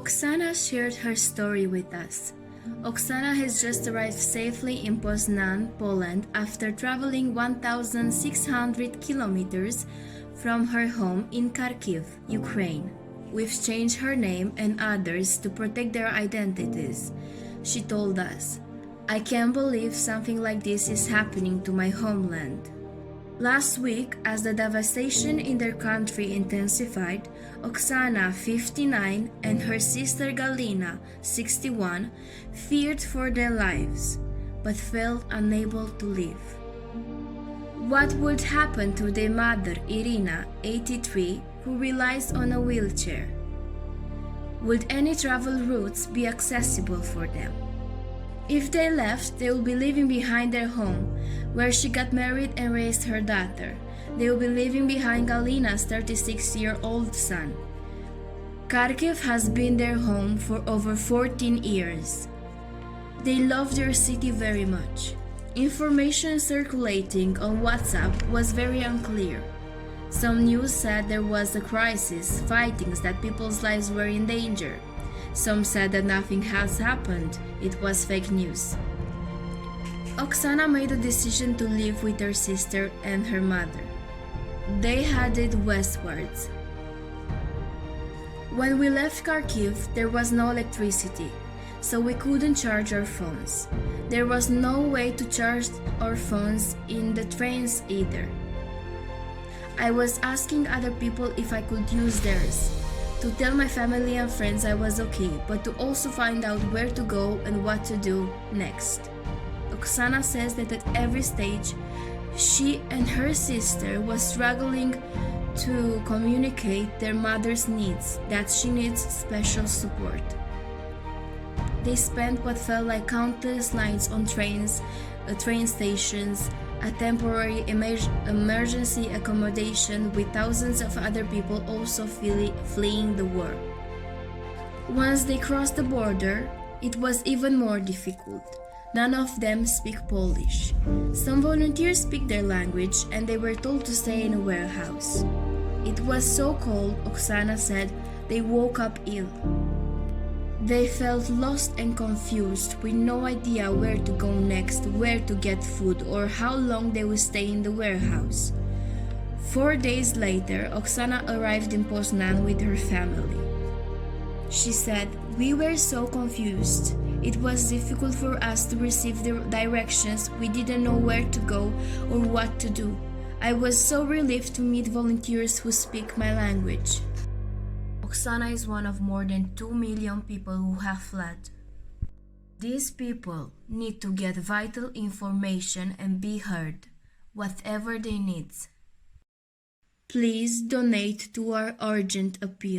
Oksana shared her story with us. Oksana has just arrived safely in Poznan, Poland after traveling 1,600 kilometers from her home in Kharkiv, Ukraine. We've changed her name and others to protect their identities. She told us, "I can't believe something like this is happening to my homeland." Last week, as the devastation in their country intensified, Oksana, 59, and her sister Galina, 61, feared for their lives, but felt unable to live. What would happen to their mother, Irina, 83, who relies on a wheelchair? Would any travel routes be accessible for them? If they left, they will be leaving behind their home, where she got married and raised her daughter. They will be leaving behind Galina's 36-year-old son. Kharkiv has been their home for over 14 years. They love their city very much. Information circulating on WhatsApp was very unclear. Some news said there was a crisis, fightings, that people's lives were in danger. Some said that nothing has happened. It was fake news. Oksana made a decision to live with her sister and her mother. They headed westwards. When we left Kharkiv, there was no electricity, so we couldn't charge our phones. There was no way to charge our phones in the trains either. I was asking other people if I could use theirs, to tell my family and friends I was okay, but to also find out where to go and what to do next. Oksana says that at every stage, she and her sister was struggling to communicate their mother's needs, that she needs special support. They spent what felt like countless nights on trains, train stations, a temporary emergency accommodation with thousands of other people also fleeing the war. Once they crossed the border, it was even more difficult. None of them speak Polish. Some volunteers speak their language and they were told to stay in a warehouse. It was so cold, Oksana said, they woke up ill. They felt lost and confused, with no idea where to go next, where to get food, or how long they would stay in the warehouse. 4 days later, Oksana arrived in Poznan with her family. She said, "We were so confused. It was difficult for us to receive the directions. We didn't know where to go or what to do. I was so relieved to meet volunteers who speak my language." Oksana is one of more than 2 million people who have fled. These people need to get vital information and be heard, whatever they need. Please donate to our urgent appeal.